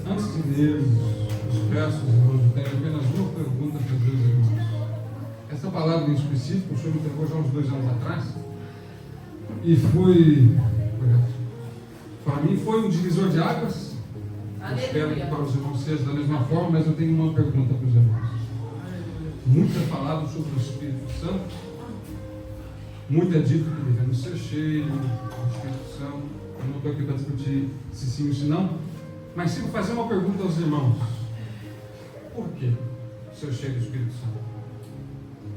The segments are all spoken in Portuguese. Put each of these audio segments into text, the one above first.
Antes de ler os versos, irmãos, eu tenho apenas uma pergunta para os meus irmãos. Essa palavra em específico, o Senhor me entregou já uns 2 anos atrás, e para mim foi um divisor de águas. Espero que para os irmãos seja da mesma forma, mas eu tenho uma pergunta para os irmãos. Muito é falado sobre o Espírito Santo, muito é dito que devemos ser cheios do Espírito Santo. Eu não estou aqui para discutir se sim ou se não, mas se eu fazer uma pergunta aos irmãos: por que ser cheio do Espírito Santo?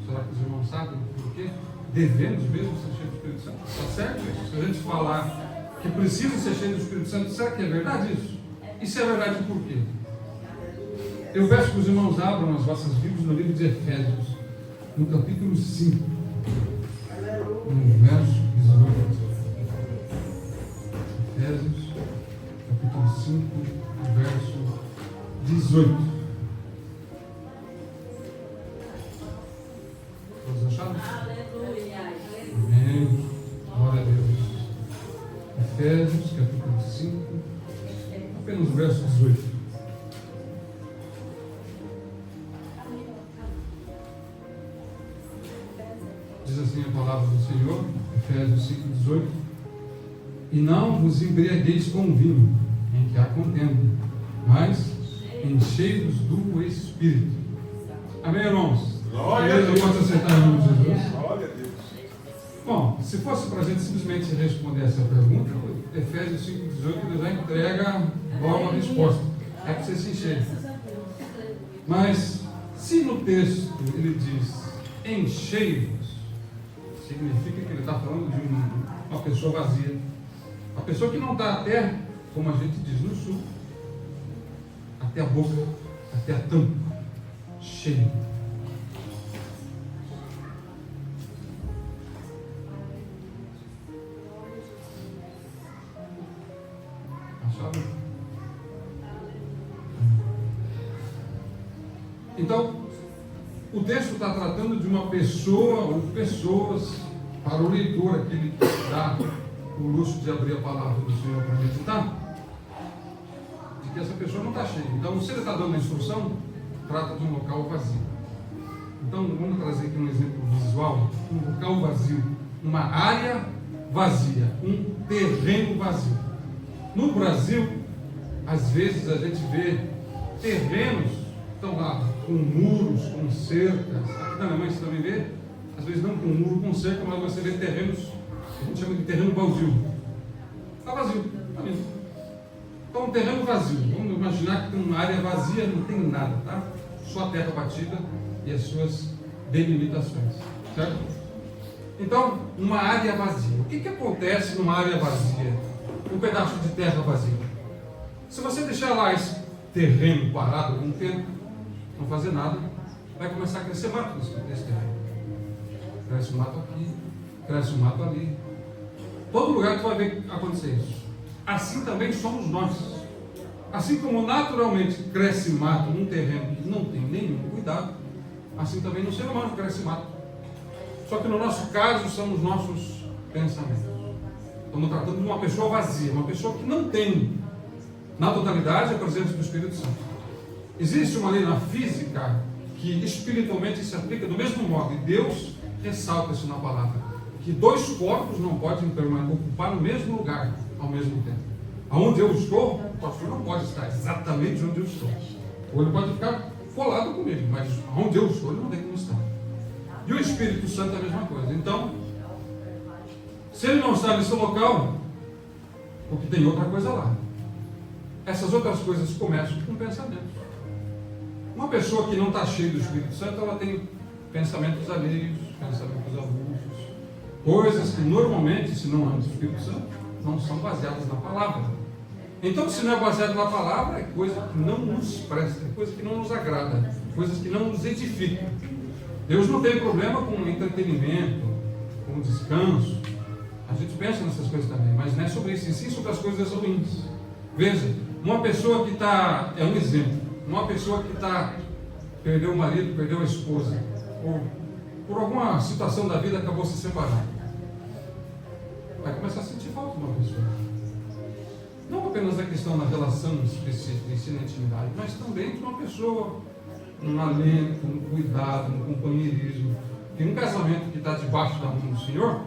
Será que os irmãos sabem por quê? Devemos mesmo ser cheios do Espírito Santo? Está certo isso? Se a gente falar que precisa ser cheio do Espírito Santo, será que é verdade isso? E se é verdade, por quê? Eu peço que os irmãos abram as vossas Bíblias no livro de Efésios, no capítulo 5, no verso 18. Efésios, capítulo 5, verso 18. Todos acharam? Amém. Glória a Deus. Efésios, capítulo 5, apenas o verso 18. Diz assim a palavra do Senhor, Efésios 5, 18: e não vos embriagueis com vinho, em que há contenda, mas enchei-vos do Espírito. Amém, irmãos? Glória a Deus. Pode aceitar em nome de Jesus? Glória a Deus. Bom, se fosse para a gente simplesmente responder essa pergunta, Efésios 5, 18, ele já entrega logo a resposta. É para você se encher. Mas, se no texto ele diz enchei-vos, significa que ele está falando de uma pessoa vazia. Uma pessoa que não está até, como a gente diz no sul, até a boca, até a tampa, cheio. Acharam? Então, o texto está tratando de uma pessoa ou pessoas, para o leitor, aquele que dá o luxo de abrir a palavra do Senhor para meditar, de que essa pessoa não está cheia. Então, se ele está dando a instrução, trata de um local vazio. Então, vamos trazer aqui um exemplo visual: um local vazio, uma área vazia, um terreno vazio. No Brasil, às vezes a gente vê terrenos que estão lá com muros, com cercas. Aqui na Alemanha você também vê, às vezes não com muro, com cerca, mas você vê terrenos que a gente chama de terreno baldio. Está vazio, está lindo. Então, um terreno vazio. Vamos imaginar que tem uma área vazia, não tem nada, tá? Só a terra batida e as suas delimitações, certo? Então, uma área vazia. O que acontece numa área vazia? Um pedaço de terra vazia. Se você deixar lá esse terreno parado algum tempo, não fazer nada, vai começar a crescer mato nesse terreno. Cresce um mato aqui, cresce um mato ali. Todo lugar tu vai ver acontecer isso. Assim também somos nós. Assim como naturalmente cresce mato num terreno que não tem nenhum cuidado, assim também no ser humano cresce mato. Só que no nosso caso são os nossos pensamentos. Estamos tratando de uma pessoa vazia, uma pessoa que não tem na totalidade a presença do Espírito Santo. Existe uma lei na física que espiritualmente se aplica do mesmo modo, e Deus ressalta isso na palavra, que 2 corpos não podem ocupar no mesmo lugar ao mesmo tempo. Aonde eu estou, o pastor não pode estar exatamente onde eu estou. Ou ele pode ficar colado comigo, mas onde eu estou, ele não tem como estar. E o Espírito Santo é a mesma coisa. Então, se ele não está nesse local, porque tem outra coisa lá. Essas outras coisas começam com pensamentos. Uma pessoa que não está cheia do Espírito Santo, ela tem pensamentos alheios, pensamentos avulsos, coisas que normalmente, se não antes do Espírito Santo, não são baseadas na palavra. Então, se não é baseado na palavra, é coisa que não nos presta, é coisa que não nos agrada, coisas que não nos edificam. Deus não tem problema com entretenimento, com descanso. A gente pensa nessas coisas também, mas não é sobre isso, e sim sobre as coisas ruins. Veja, uma pessoa que está, é um exemplo, uma pessoa que perdeu o marido, perdeu a esposa, ou por alguma situação da vida acabou se separando, vai começar a sentir falta de uma pessoa. não apenas a questão da relação específica, em si na intimidade, mas também de uma pessoa, um alento, um cuidado, um companheirismo. E um casamento que está debaixo da mão do Senhor,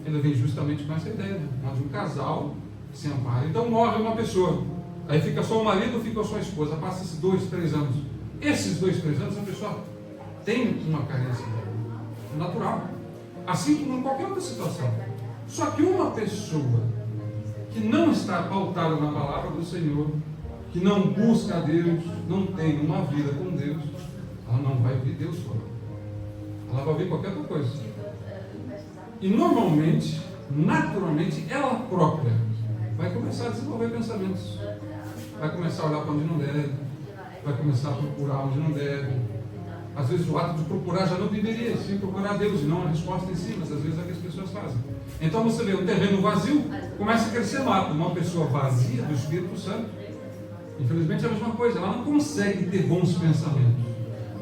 ele vem justamente com essa ideia, de um casal que se ampara. Então morre uma pessoa, aí fica só o marido ou fica só a esposa, passa-se 2, 3 anos. Esses 2, 3 anos a pessoa tem uma carência natural, assim como em qualquer outra situação. Só que uma pessoa que não está pautada na palavra do Senhor, que não busca a Deus, não tem uma vida com Deus, ela não vai ver Deus fora. Ela vai ver qualquer outra coisa. E normalmente, naturalmente, ela própria vai começar a desenvolver pensamentos. Vai começar a olhar para onde não deve, vai começar a procurar onde não deve. Às vezes o ato de procurar já não deveria, sim procurar Deus, e não a resposta em si, mas às vezes é o que as pessoas fazem. Então você vê um terreno vazio, começa a crescer mato. Uma pessoa vazia do Espírito Santo, infelizmente é a mesma coisa, ela não consegue ter bons pensamentos.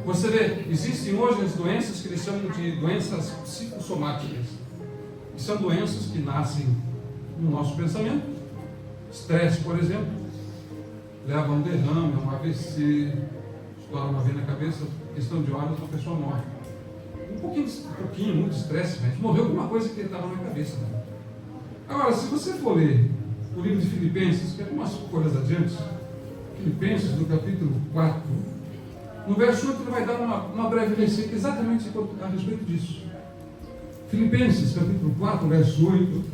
Você vê, existem hoje as doenças que eles chamam de doenças psicossomáticas, que são doenças que nascem no nosso pensamento. Estresse, por exemplo, leva a um derrame, a um AVC, estoura uma veia na cabeça, questão de horas, a pessoa morre. Um pouquinho, muito estresse, mas morreu alguma coisa que estava na cabeça. Né? Agora, se você for ler o livro de Filipenses, que é umas coisas adiante, Filipenses, no capítulo 4, no verso 8, ele vai dar uma breve receita exatamente a respeito disso. Filipenses, capítulo 4, verso 8,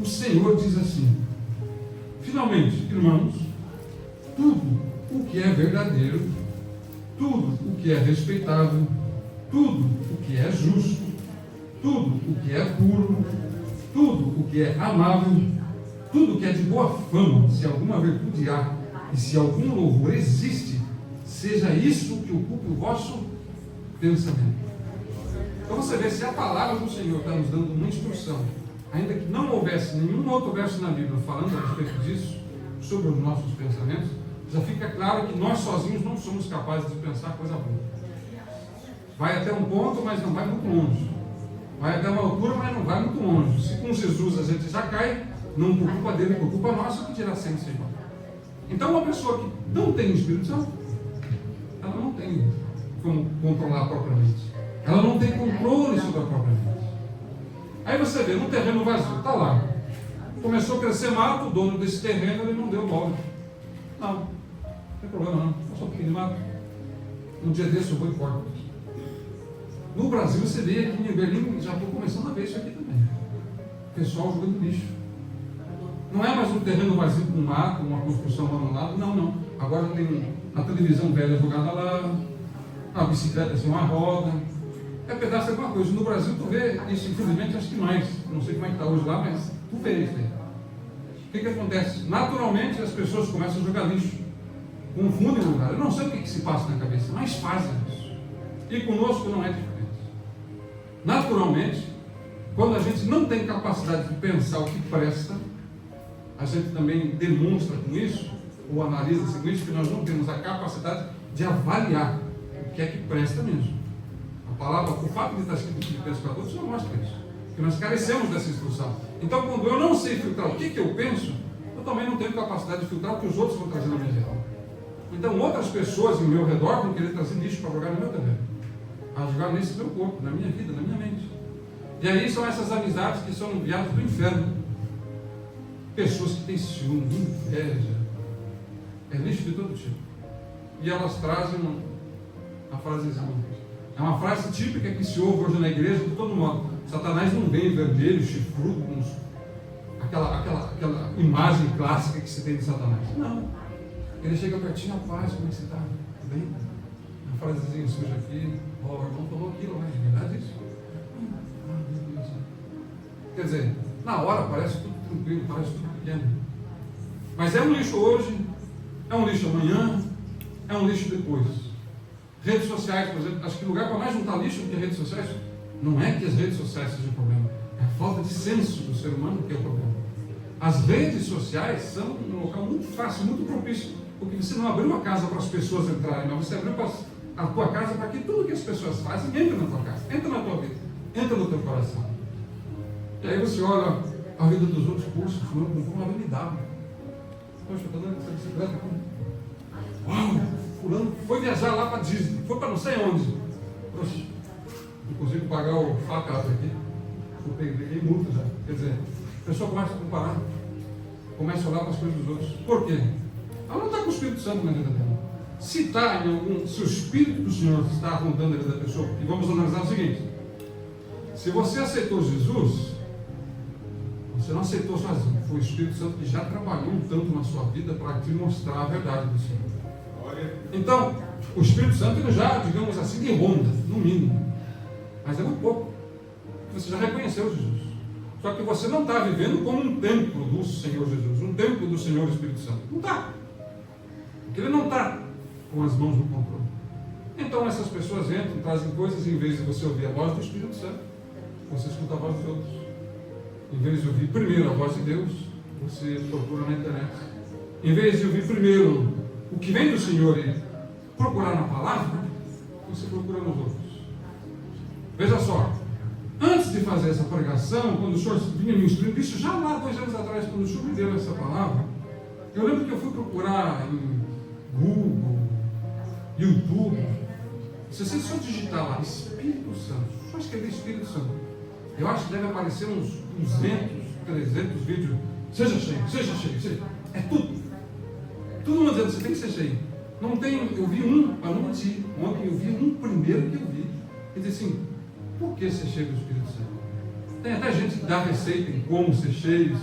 o Senhor diz assim: finalmente, irmãos, tudo o que é verdadeiro, tudo o que é respeitável, tudo o que é justo, tudo o que é puro, tudo o que é amável, tudo o que é de boa fama, se alguma virtude há e se algum louvor existe, seja isso que ocupe o vosso pensamento. Então você vê, se a palavra do Senhor está nos dando uma instrução, ainda que não houvesse nenhum outro verso na Bíblia falando a respeito disso, sobre os nossos pensamentos, já fica claro que nós sozinhos não somos capazes de pensar coisa boa. Vai até um ponto, mas não vai muito longe. Vai até uma altura, mas não vai muito longe. Se com Jesus a gente já cai, não por culpa dele, por culpa nossa, que dirá sempre Senhor. Então uma pessoa que não tem o Espírito Santo, ela não tem como controlar propriamente. Ela não tem controle sobre a própria mente. Aí você vê, no terreno vazio, está lá. Começou a crescer mato, o dono desse terreno, ele não deu bola. Não tem problema não, só um pouquinho de mato. Um dia desse eu vou e corto. No Brasil, você vê aqui em Berlim, já estou começando a ver isso aqui também. O pessoal jogando lixo. Não é mais um terreno vazio com mato, uma construção abandonada, não. Agora tem a televisão velha jogada lá, a bicicleta assim, uma roda. É pedaço de alguma coisa. No Brasil, tu vê isso, infelizmente, acho que mais. Não sei como é que está hoje lá, mas tu vê isso aí. O que acontece? Naturalmente, as pessoas começam a jogar lixo. Confundem o lugar. Eu não sei o que se passa na cabeça, mas fazem isso. E conosco não é diferente. Naturalmente, quando a gente não tem capacidade de pensar o que presta, a gente também demonstra com isso, ou analisa com isso, que nós não temos a capacidade de avaliar o que é que presta mesmo. A palavra, o fato de estar escrito em Filipenses 14 já mostra isso, que nós carecemos dessa instrução. Então, quando eu não sei filtrar o que eu penso, eu também não tenho capacidade de filtrar o que os outros vão trazer na minha vida. Então, outras pessoas ao meu redor vão querer trazer lixo para jogar no meu terreno, a jogar nesse meu corpo, na minha vida, na minha mente. E aí são essas amizades que são enviadas do inferno. Pessoas que têm ciúme, inveja, é lixo de todo tipo. E elas trazem uma frasezinha. É uma frase típica que se ouve hoje na igreja de todo modo. Satanás não vem vermelho, chifrudo, com aquela imagem clássica que se tem de Satanás. Não. Ele chega pertinho, paz, como é que você está? Tudo bem? Uma frasezinha suja aqui. O irmão falou aquilo, mas é verdade isso? Meu Deus. Quer dizer, na hora parece tudo tranquilo, parece tudo pequeno. Mas é um lixo hoje, é um lixo amanhã, é um lixo depois. Redes sociais, por exemplo, acho que o lugar para mais juntar lixo do que redes sociais, não é que as redes sociais sejam o problema, é a falta de senso do ser humano que é o problema. As redes sociais são um local muito fácil, muito propício, porque você não abriu a casa para as pessoas entrarem, mas você abriu a tua casa para que tudo que as pessoas fazem entre na tua casa, entra na tua vida, entra no teu coração. E aí você olha a vida dos outros cursos, fulano comprou uma BMW. Poxa, estou dando essa bicicleta aqui. Uau, fulano foi viajar lá para Disney, foi para não sei onde. Poxa, não consigo pagar o facado aqui. Eu peguei multa já. Quer dizer, a pessoa começa a comparar, começa a olhar para as coisas dos outros. Por quê? Ela não está com o Espírito Santo na vida dela. Se está em algum, se o Espírito do Senhor está rondando a vida da pessoa, e vamos analisar o seguinte: se você aceitou Jesus, você não aceitou sozinho, foi o Espírito Santo que já trabalhou um tanto na sua vida para te mostrar a verdade do Senhor. Então, o Espírito Santo ele já, digamos assim, de ronda, no mínimo, mas é muito pouco. Você já reconheceu Jesus, só que você não está vivendo como um templo do Senhor Jesus, um templo do Senhor Espírito Santo. Não está, porque ele não está com as mãos no controle. Então essas pessoas entram, trazem coisas, e em vez de você ouvir a voz do Espírito Santo, você escuta a voz dos outros. Em vez de ouvir primeiro a voz de Deus, você procura na internet. Em vez de ouvir primeiro o que vem do Senhor e procurar na palavra, você procura nos outros. Veja só, antes de fazer essa pregação, quando o Senhor vinha me instruindo, isso já lá 2 anos atrás, quando o Senhor me deu essa palavra, eu lembro que eu fui procurar em Google, YouTube. Se você só digitar lá Espírito Santo, só escrever Espírito Santo, eu acho que deve aparecer uns 200, 300 vídeos. Seja cheio, seja cheio, seja. É tudo. Tudo uma dizendo, você tem que ser cheio. Não tem, eu vi um, para não mentir, ontem eu vi um primeiro que eu vi. Ele disse assim, por que ser cheio do Espírito Santo? Tem até gente que dá receita em como ser cheio,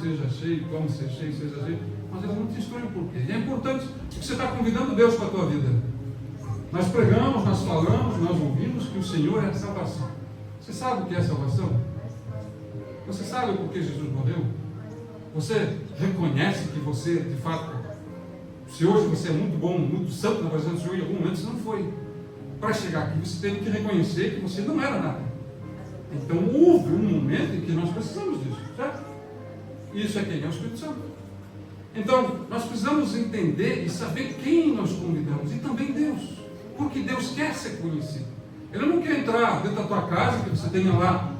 como ser cheio, seja cheio. Mas eles não te instruem por quê. E é importante que você está convidando Deus para a tua vida. Nós pregamos, nós falamos, nós ouvimos que o Senhor é a salvação. Você sabe o que é salvação? Você sabe por que Jesus morreu? Você reconhece que você, de fato, se hoje você é muito bom, muito santo na presença do Senhor, em algum momento você não foi. Para chegar aqui, você teve que reconhecer que você não era nada. Então houve um momento em que nós precisamos disso, certo? E isso é quem? É o Espírito Santo. Então, nós precisamos entender e saber quem nós convidamos, e também Deus, porque Deus quer ser conhecido. Ele não quer entrar dentro da tua casa, que você tenha lá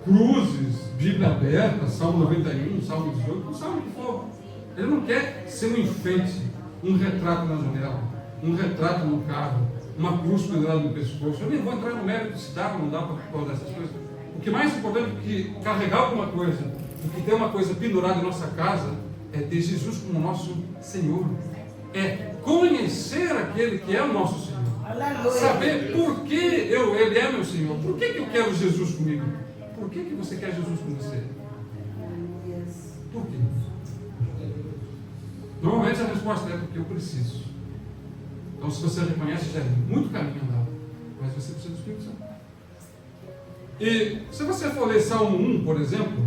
cruzes, Bíblia aberta, Salmo 91, Salmo 18, não sabe o que for. Ele não quer ser um enfeite, um retrato na janela, um retrato no carro, uma cruz pendurada no pescoço. Eu nem vou entrar no mérito se dá ou não dá para todas essas coisas. O que é mais importante do que carregar alguma coisa, do que ter uma coisa pendurada em nossa casa, é ter Jesus como nosso Senhor. É conhecer aquele que é o nosso Senhor. Aleluia. Saber por que Ele é meu Senhor. Por que eu quero Jesus comigo? Por que você quer Jesus com você? Por quê? Normalmente a resposta é porque eu preciso. Então, se você reconhece, já é muito caminho andado, mas você precisa do Espírito Santo. E se você for ler Salmo 1, por exemplo,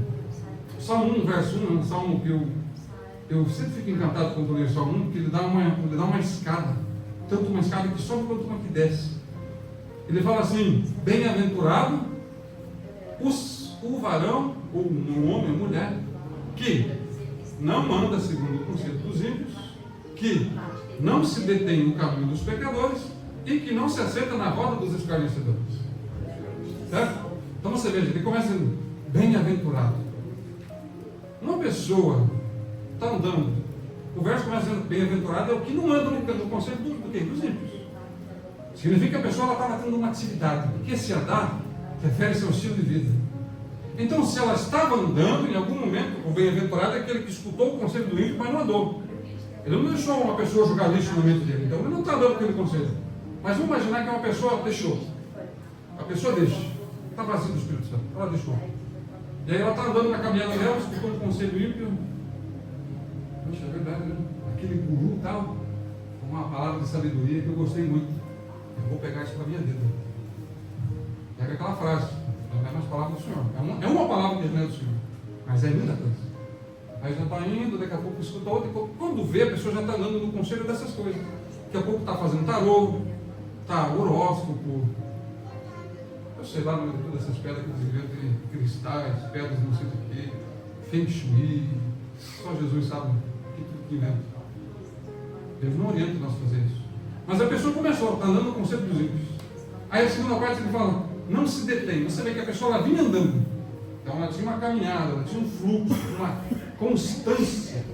Salmo 1, verso 1, é um salmo que eu sempre fico encantado quando eu leio o Salmo 1, porque ele dá uma escada, tanto uma escada que sobe quanto uma que desce. Ele fala assim: bem-aventurado o varão, ou um homem ou mulher, que não anda segundo o conselho dos ímpios, que não se detém no caminho dos pecadores e que não se assenta na roda dos escarnecedores. Certo? Então você veja, ele começa sendo bem-aventurado. Uma pessoa está andando, o verso começa sendo bem-aventurado, é o que não anda no conselho dos ímpios. Significa que a pessoa está tendo uma atividade, porque esse andar refere-se ao estilo de vida. Então, se ela estava andando, em algum momento, o bem-aventurado é aquele que escutou o conselho do ímpio, mas não andou. Ele não deixou uma pessoa jogar lixo na mente dele, então ele não está dando aquele conselho. Mas vamos imaginar que uma pessoa deixou. A pessoa deixa, está vazia do Espírito Santo, ela deixou. E aí ela está andando na caminhada dela, escutou um conselho ímpio. Poxa, é verdade, né? Aquele guru tal, uma palavra de sabedoria que eu gostei muito. Eu vou pegar isso para a minha vida. Pega aquela frase, não é mais palavra do Senhor. É uma palavra que não é do Senhor, mas é muita coisa. Aí já está indo, daqui a pouco escuta outra, quando vê, a pessoa já está dando no conselho dessas coisas. Daqui a pouco está fazendo tarô, está horóscopo, eu sei lá, no meio de todas essas pedras que eles inventam de cristais, pedras não sei do que, feng shui, só Jesus sabe que inventa. Deus não orienta nós a fazer isso. Mas a pessoa começou, está andando no conselho dos ímpios. Aí a segunda parte ele fala, não se detém. Você vê que a pessoa ela vinha andando. Então ela tinha uma caminhada, ela tinha um fluxo, uma constância.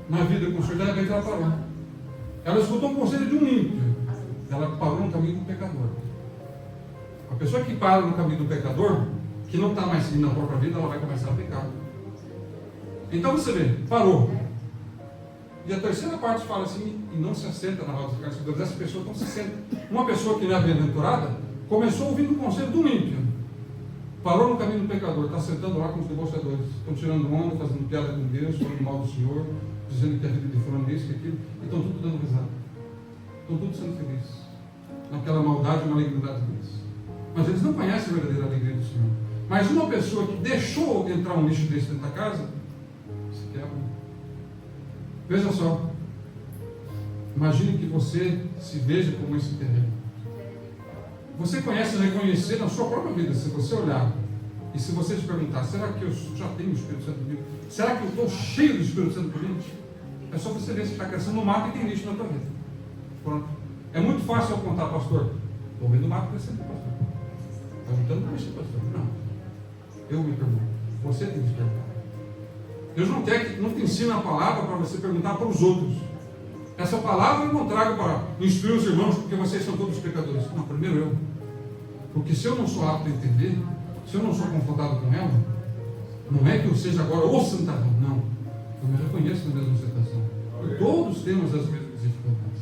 na vida com o Senhor, de repente ela parou. Ela escutou um conselho de um ímpio. Ela parou no caminho do pecador. A pessoa que para no caminho do pecador, que não está mais seguindo a própria vida, ela vai começar a pecar. Então você vê, parou. E a terceira parte fala assim, e não se assenta na roda dos escarnecedores. Essa pessoa não se assenta. Uma pessoa que não é bem-aventurada, começou ouvindo o conselho do ímpio. Parou no caminho do pecador, está sentando lá com os debochadores. Estão tirando onda, fazendo piada com Deus, falando mal do Senhor, dizendo que a vida de fulano é isso, que aquilo, e estão tudo dando risada. Estão todos sendo felizes. Naquela maldade e malignidade deles. Mas eles não conhecem a verdadeira alegria do Senhor. Mas uma pessoa que deixou entrar um lixo desse dentro da casa, se quebra. Veja só. Imagine que você se veja como esse terreno. Você conhece reconhecer na sua própria vida, se você olhar, e se você se perguntar, será que eu já tenho o Espírito Santo comigo? Será que eu estou cheio do Espírito Santo comigo? É só você ver se está crescendo no mato e tem lixo na tua vida. Pronto. É muito fácil eu contar, pastor. Estou vendo o mato crescendo, pastor. Está juntando lixo, pastor. Não. Eu me pergunto. Você tem que se perguntar. Deus não te ensina a palavra para você perguntar para os outros. Essa palavra eu não trago para instruir os irmãos, porque vocês são todos pecadores. Não, primeiro eu. Porque se eu não sou apto a entender, se eu não sou confrontado com ela, não é que eu seja agora o santarrão, não. Eu me reconheço na mesma situação. Todos temos as mesmas dificuldades.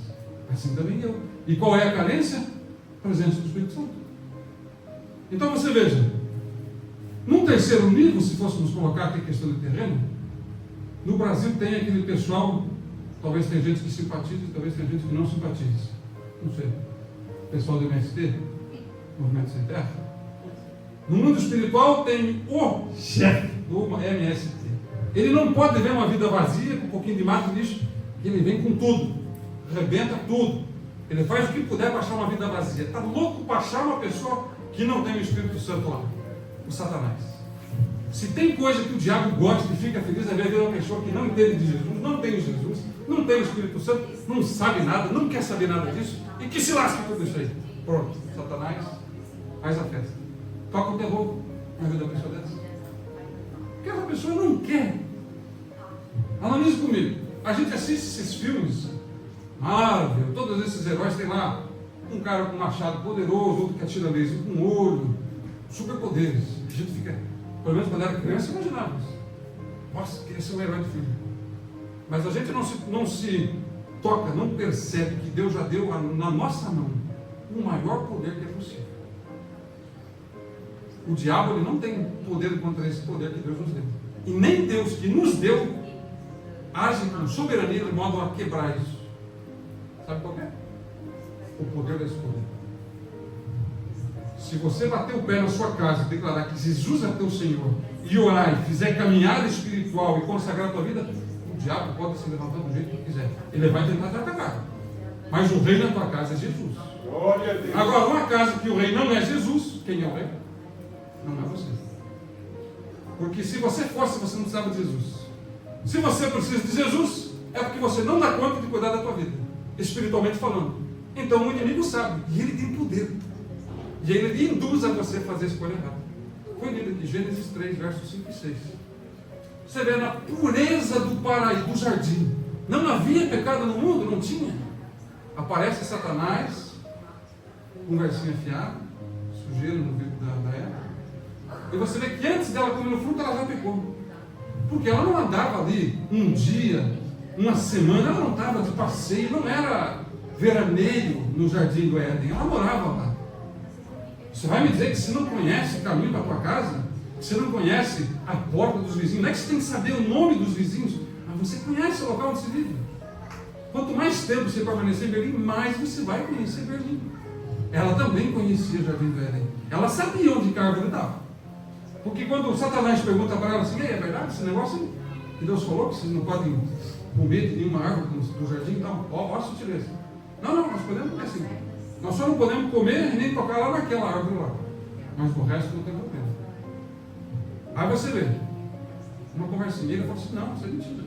Assim também eu. E qual é a carência? A presença do Espírito Santo. Então você veja, num terceiro nível, se fôssemos colocar aqui a questão do terreno, no Brasil tem aquele pessoal, talvez tem gente que simpatize, talvez tem gente que não simpatize. Não sei. Pessoal do MST, Movimento Sem Terra. No mundo espiritual tem o chefe do MST. Ele não pode ver uma vida vazia, com um pouquinho de mato e lixo. Ele vem com tudo, arrebenta tudo. Ele faz o que puder para achar uma vida vazia. Está louco para achar uma pessoa que não tem o Espírito Santo lá, o Satanás. Se tem coisa que o diabo gosta e fica feliz, é ver uma pessoa que não entende de Jesus, não tem Jesus, não tem o Espírito Santo, não sabe nada, não quer saber nada disso, e que se lasque tudo isso aí. Pronto, Satanás faz a festa. Toca o terror na vida da pessoa dessa. Porque essa pessoa não quer. Analise comigo. A gente assiste esses filmes, Marvel, todos esses heróis, tem lá um cara com um machado poderoso, outro que atira laser com um olho, superpoderes. A gente fica, pelo menos quando era criança, imaginava isso. Nossa, queria ser um herói de filme. Mas a gente não se toca, não percebe que Deus já deu na nossa mão o maior poder que é possível. O diabo ele não tem poder contra esse poder que Deus nos deu. E nem Deus que nos deu age com soberania de modo a quebrar isso. Sabe qual é? O poder desse poder. Se você bater o pé na sua casa e declarar que Jesus é teu Senhor, e orar e fizer caminhada espiritual e consagrar a tua vida, o diabo pode se levantar do jeito que quiser. Ele vai tentar te atacar. Mas o rei na tua casa é Jesus. Glória a Deus. Agora, uma casa que o rei não é Jesus, quem é o rei? Não é você. Porque se você fosse, você não precisava de Jesus. Se você precisa de Jesus, é porque você não dá conta de cuidar da tua vida, espiritualmente falando. Então o inimigo sabe, e ele tem poder. E ele induz a você a fazer a escolha errada. Foi lido aqui, Gênesis 3, versos 5 e 6. Você vê na pureza do paraíso, do jardim. Não havia pecado no mundo, não tinha. Aparece Satanás, conversinha fiada, sujeira no vidro da Eva. E você vê que antes dela comer o fruto, ela já pecou. Porque ela não andava ali um dia, uma semana, ela não estava de passeio, não era veraneio no jardim do Éden, ela morava lá. Você vai me dizer que você não conhece o caminho da tua casa? Que você não conhece a porta dos vizinhos? Não é que você tem que saber o nome dos vizinhos, mas você conhece o local onde você vive. Quanto mais tempo você permanecer em Berlim, mais você vai conhecer Berlim. Ela também conhecia o jardim do Éden. Ela sabia onde a árvore estava. Porque quando o Satanás pergunta para ela assim, é verdade esse negócio que Deus falou que vocês não podem comer de nenhuma árvore do jardim? Então, ó a sutileza. Não, nós podemos comer assim. Nós só não podemos comer e nem tocar lá naquela árvore lá. Mas o resto não tem problema. Aí você vê, uma conversinha, ele fala assim, não, isso é mentira.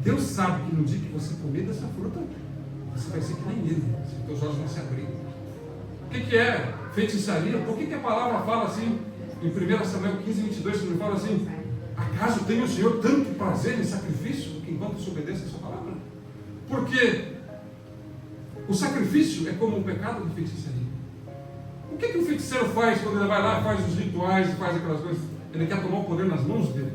Deus sabe que no dia que você comer dessa fruta, você vai ser que nem ele. Os teus olhos vão se abrir. O que é feitiçaria? Por que a palavra fala assim, em 1 Samuel 15, 22, que ele fala assim, Acaso tem o Senhor tanto prazer em sacrifício do que enquanto se obedece a sua palavra? Porque o sacrifício é como o pecado de feitiçaria. O que o feiticeiro faz quando ele vai lá, faz os rituais e faz aquelas coisas? Ele quer tomar o poder nas mãos dele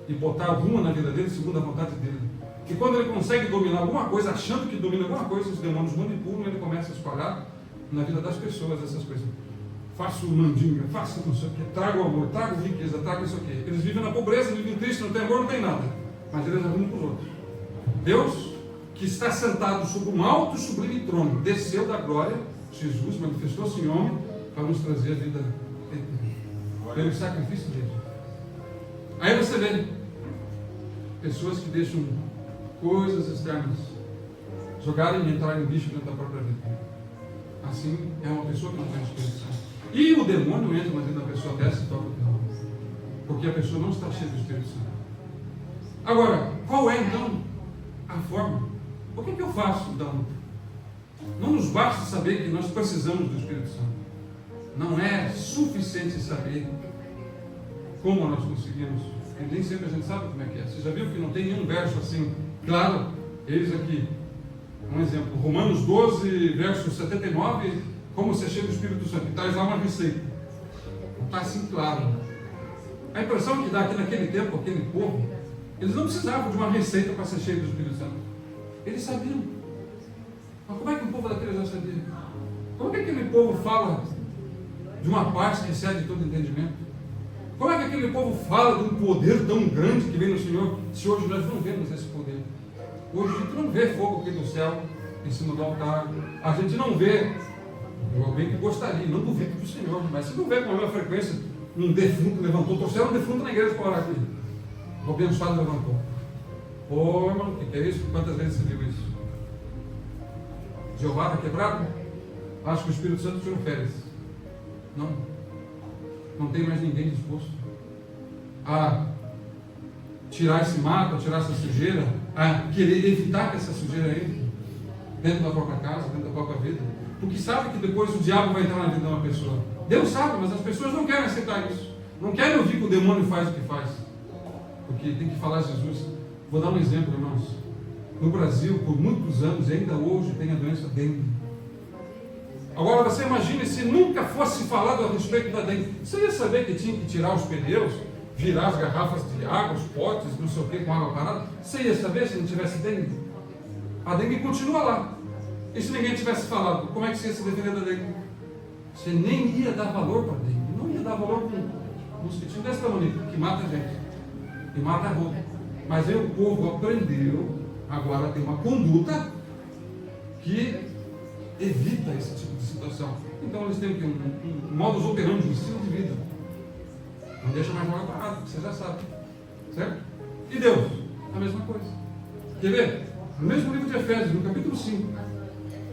e botar alguma na vida dele segundo a vontade dele. E quando ele consegue dominar alguma coisa, achando que domina alguma coisa, os demônios manipulam e ele começa a espalhar na vida das pessoas essas coisas. Faço mandinga, faço não sei o que, trago amor, trago riqueza, trago isso aqui. Eles vivem na pobreza, vivem triste, não tem amor, não tem nada. Mas eles arrumam para os outros. Deus, que está sentado sobre um alto e sublime trono, desceu da glória, Jesus manifestou-se em homem para nos trazer a vida eterna, pelo sacrifício dele. Aí você vê pessoas que deixam coisas externas jogarem e entrarem em bicho dentro da própria vida. Assim é uma pessoa que não tem Espírito Santo. E o demônio entra na vida da pessoa dessa e toca o terror, porque a pessoa não está cheia do Espírito Santo. Agora, qual é então a forma? O que eu faço então? Não nos basta saber que nós precisamos do Espírito Santo. Não é suficiente saber como nós conseguimos. E nem sempre a gente sabe como é que é. Você já viu que não tem nenhum verso assim claro? Eis aqui um exemplo. Romanos 12, verso 79, como ser cheio do Espírito Santo. E traz lá uma receita. Não está assim claro. A impressão que dá aqui naquele tempo, aquele povo, eles não precisavam de uma receita para ser cheio do Espírito Santo. Eles sabiam. Mas como é que o povo daqueles já sabia? Como é que aquele povo fala de uma paz que excede todo entendimento? Como é que aquele povo fala de um poder tão grande que vem no Senhor, se hoje nós não vemos esse poder? Hoje a gente não vê fogo aqui do céu, em cima do altar. A gente não vê, alguém que gostaria, não duvido do Senhor, mas você não vê com a mesma frequência um defunto levantou, trouxeram um defunto na igreja para orar aqui. O abençoado levantou. Ô irmão, o que é isso? Quantas vezes você viu isso? Jeová está quebrado? Acho que o Espírito Santo tirou férias. Não tem mais ninguém disposto a tirar esse mato, a tirar essa sujeira, a querer evitar que essa sujeira entre dentro da própria casa, dentro da própria vida. Porque sabe que depois o diabo vai entrar na vida de uma pessoa. Deus sabe, mas as pessoas não querem aceitar isso. Não querem ouvir que o demônio faz o que faz. Porque tem que falar Jesus. Vou dar um exemplo, irmãos. No Brasil, por muitos anos, e ainda hoje, tem a doença dengue. Agora você imagine se nunca fosse falado a respeito da dengue. Você ia saber que tinha que tirar os pneus, virar as garrafas de água, os potes, não sei o que, com água parada? Você ia saber se não tivesse dengue? A dengue continua lá. E se ninguém tivesse falado, como é que você ia se defender da dengue? Você nem ia dar valor para a dengue. Não ia dar valor para um mosquitinho desse tamanho, que mata a gente. E mata a roupa. Mas aí o povo aprendeu agora a ter uma conduta que evita esse tipo de situação. Então eles têm um modus operandi, um estilo de vida. Não deixa mais água parada, você já sabe. Certo? E Deus? A mesma coisa. Quer ver? No mesmo livro de Efésios, no capítulo 5.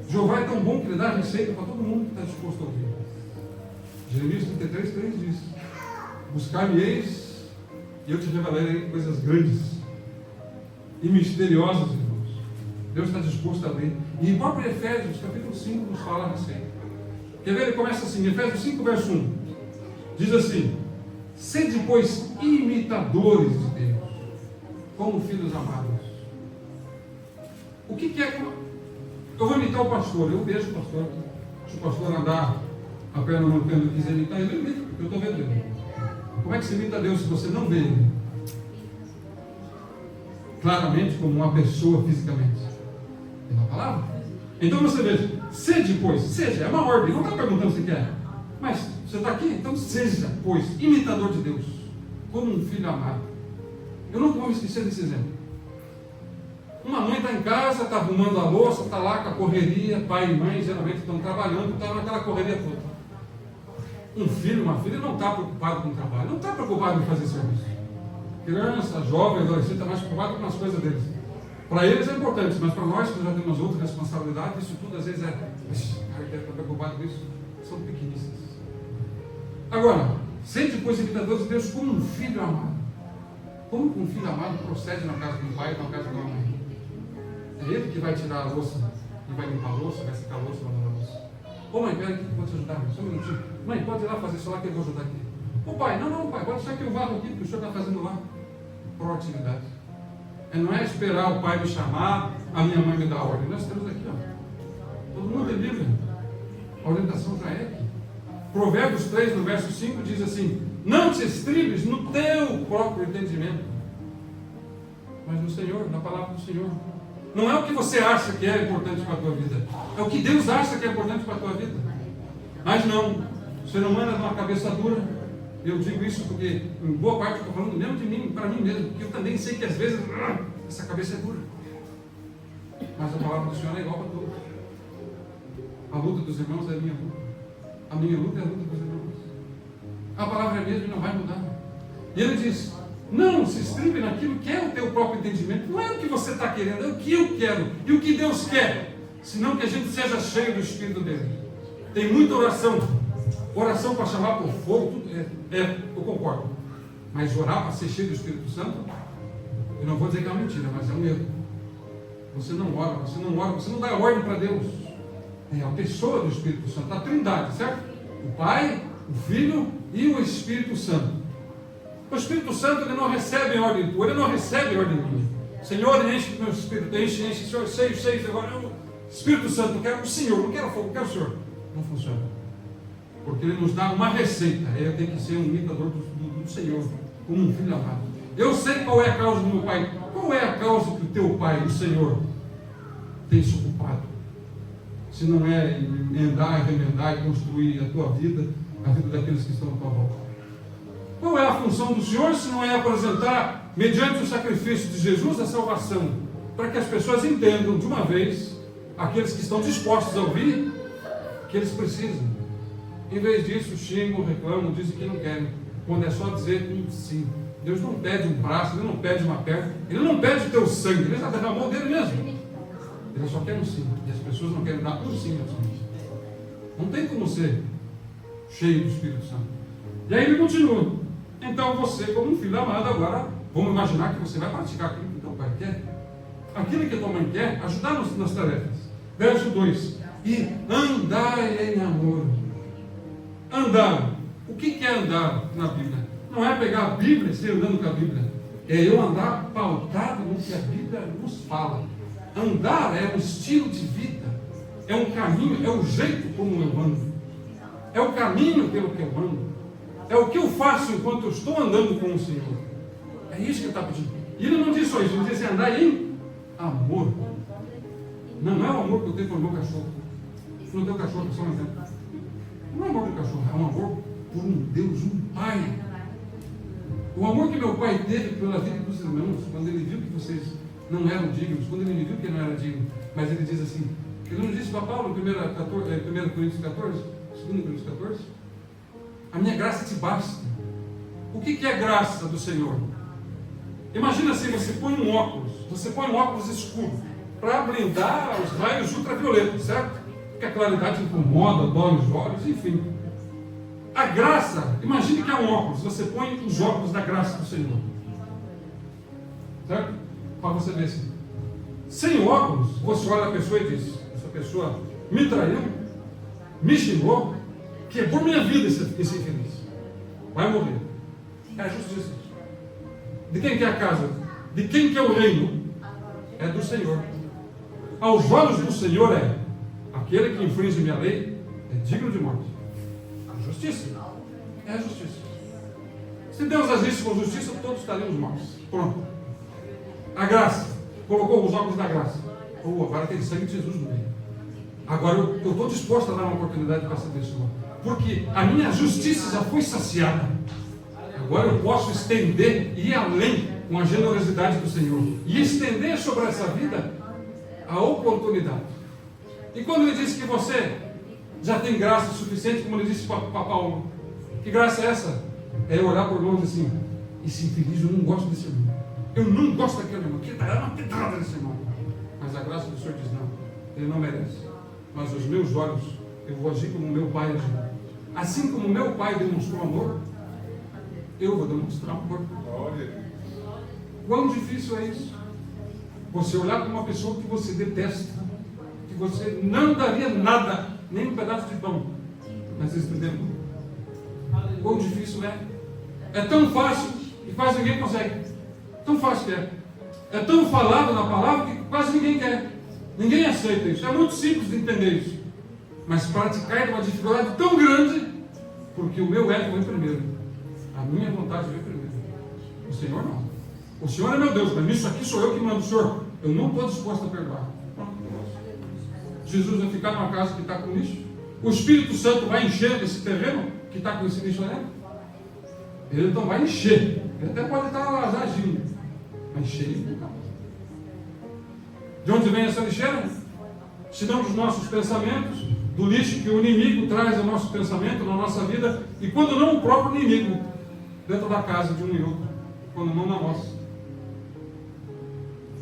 Jeová é tão bom que ele dá receita para todo mundo que está disposto a ouvir. Jeremias 33, 3 diz: buscar-me-eis e eu te revelarei coisas grandes e misteriosas, irmãos. Deus está disposto a abrir. E em próprio Efésios, capítulo 5, nos fala a receita. Quer ver? Ele começa assim, Efésios 5, verso 1. Diz assim: sede, pois, imitadores de Deus, como filhos amados. O que é? Eu vou imitar o pastor, eu vejo o pastor. Se o pastor andar a perna mantendo e quiser imitar, ele imita, porque eu estou vendo ele. Como é que se imita Deus se você não vê ele claramente como uma pessoa fisicamente? Tem uma palavra? Então você veja, sede, pois, seja, é uma ordem, não está perguntando se quer, mas você está aqui, então seja, pois, imitador de Deus, como um filho amado. Eu nunca vou me esquecer desse exemplo. Uma mãe está em casa, está arrumando a louça, está lá com a correria, pai e mãe geralmente estão trabalhando, estão naquela correria toda. Um filho, uma filha não está preocupado com o trabalho, não está preocupado em fazer serviço. Criança, jovem, adolescente está mais preocupado com as coisas deles. Para eles é importante, mas para nós que já temos outra responsabilidade, isso tudo às vezes é, cara, que está preocupado com isso, são pequeníssimas. Agora, sede, pois, imitadores de Deus como um filho amado. Como que um filho amado procede na casa de um pai e na casa de uma mãe? É ele que vai tirar a louça e vai limpar a louça, vai secar a louça e vai lavar a louça. Ô mãe, pera aqui que eu vou te ajudar, só um minutinho. Mãe, pode ir lá fazer isso lá que eu vou ajudar aqui. Ô pai, não, pai, pode deixar que eu varro aqui, porque o senhor está fazendo lá. proatividade. Não é esperar o pai me chamar, a minha mãe me dar ordem. Nós temos aqui, ó. Todo mundo tem Bíblia. A orientação já é aqui. Provérbios 3, no verso 5, diz assim: não te estribes no teu próprio entendimento, mas no Senhor, na palavra do Senhor. Não é o que você acha que é importante para a tua vida, é o que Deus acha que é importante para a tua vida. Mas não, o ser humano é de uma cabeça dura. Eu digo isso porque, em boa parte, estou falando mesmo de mim, para mim mesmo, porque eu também sei que às vezes essa cabeça é dura. Mas a palavra do Senhor é igual para todos. A luta dos irmãos é a minha luta. A minha luta é a luta dos irmãos. A palavra é a mesma e não vai mudar. E ele diz: não se estribe naquilo que é o teu próprio entendimento. Não é o que você está querendo, é o que eu quero e o que Deus quer. Senão que a gente seja cheio do Espírito dele. Tem muita oração. Oração para chamar por fogo, tudo eu concordo. Mas orar para ser cheio do Espírito Santo, eu não vou dizer que é uma mentira, mas é um erro. Você não ora, você não dá ordem para Deus. É a pessoa do Espírito Santo, a Trindade, certo? O Pai, o Filho e o Espírito Santo. O Espírito Santo, ele não recebe ordem tua, ele não recebe ordem minha. Senhor, enche meu espírito, enche, Senhor, sei, agora eu, Espírito Santo, eu quero o Senhor, não quero fogo, eu quero o Senhor. Não funciona. Porque ele nos dá uma receita. Eu tenho que ser um imitador do Senhor, como um filho amado. Eu sei qual é a causa do meu pai. Qual é a causa que o teu pai, o Senhor, tem se ocupado? Se não é emendar, remendar e construir a tua vida, a vida daqueles que estão à tua volta. Qual é a função do Senhor se não é apresentar, mediante o sacrifício de Jesus, a salvação? Para que as pessoas entendam de uma vez, aqueles que estão dispostos a ouvir, que eles precisam. Em vez disso, xingam, reclamam, dizem que não querem, quando é só dizer um sim. Deus não pede um braço, Ele não pede uma perna, Ele não pede o teu sangue, Ele já derramou dele mesmo. Ele só quer um sim, e as pessoas não querem dar um sim ao Senhor. Não tem como ser cheio do Espírito Santo. E aí ele continua: então você, como um filho amado, agora vamos imaginar que você vai praticar aquilo que teu pai quer, aquilo que tua mãe quer, ajudar nas tarefas. Verso 2: e andai em amor. Andar. O que é andar na Bíblia? Não é pegar a Bíblia e ser andando com a Bíblia. É eu andar pautado no que a Bíblia nos fala. Andar é um estilo de vida. É um caminho, é o jeito como eu ando. É o caminho pelo que eu ando. É o que eu faço enquanto eu estou andando com o Senhor. É isso que ele está pedindo. E ele não diz só isso, ele diz assim: andar em amor. Não é o amor que eu tenho pelo meu cachorro. Se não tem um cachorro, só um exemplo. Não é amor do cachorro, é um amor por um Deus, um Pai. O amor que meu pai teve pela vida dos irmãos, quando ele viu que vocês não eram dignos, quando ele viu que não era digno, mas ele diz assim, ele não disse para Paulo, 1 Coríntios 14, 2 Coríntios 14, a minha graça te basta. O que é graça do Senhor? Imagina assim, você põe um óculos escuro, para blindar os raios ultravioletos, certo? Porque a claridade incomoda, dói os olhos, enfim. A graça, imagine que é um óculos, você põe os óculos da graça do Senhor. Certo? Para você ver assim. Sem óculos, você olha a pessoa e diz: essa pessoa me traiu, me xingou, quebrou minha vida esse infeliz. Vai morrer. É a justiça. De quem que é a casa? De quem que é o reino? É do Senhor. Aos olhos do Senhor é: aquele que infringe minha lei é digno de morte. A justiça é a justiça. Se Deus agisse com justiça, todos estaríamos mortos. Pronto. A graça, colocou os óculos da graça. Agora tem sangue de Jesus no meio. Agora eu estou disposto a dar uma oportunidade para essa pessoa, porque a minha justiça já foi saciada. Agora eu posso estender e ir além com a generosidade do Senhor e estender sobre essa vida a oportunidade. E quando ele disse que você já tem graça suficiente, como ele disse para Paulo, que graça é essa? É olhar por longe assim: esse infeliz, eu não gosto desse irmão, eu não gosto daquele irmão, que dá uma pedrada nesse irmão. Mas a graça do Senhor diz: não, ele não merece. Mas os meus olhos, eu vou agir como meu pai agiu. Assim como meu pai demonstrou amor, eu vou demonstrar amor. Quão difícil é isso? Você olhar para uma pessoa que você detesta, que você não daria nada, nem um pedaço de pão, mas vocês entenderam? Quão difícil é? É tão fácil e quase ninguém consegue. Tão fácil que é. É tão falado na palavra que quase ninguém quer. Ninguém aceita isso. É muito simples de entender isso. Mas praticar é uma dificuldade tão grande, porque o meu ego vem primeiro. A minha vontade vem primeiro. O Senhor não. O Senhor é meu Deus, mas nisso aqui sou eu que mando. O Senhor, eu não estou disposto a perdoar. Jesus vai ficar numa casa que está com lixo? O Espírito Santo vai encher esse terreno que está com esse lixo ali? Ele então vai encher. Ele até pode estar lá agindo, mas encher ele nunca. De onde vem essa lixeira? Se não dos nossos pensamentos, do lixo que o inimigo traz ao nosso pensamento, na nossa vida, e quando não o próprio inimigo, dentro da casa de um e outro, quando não na nossa.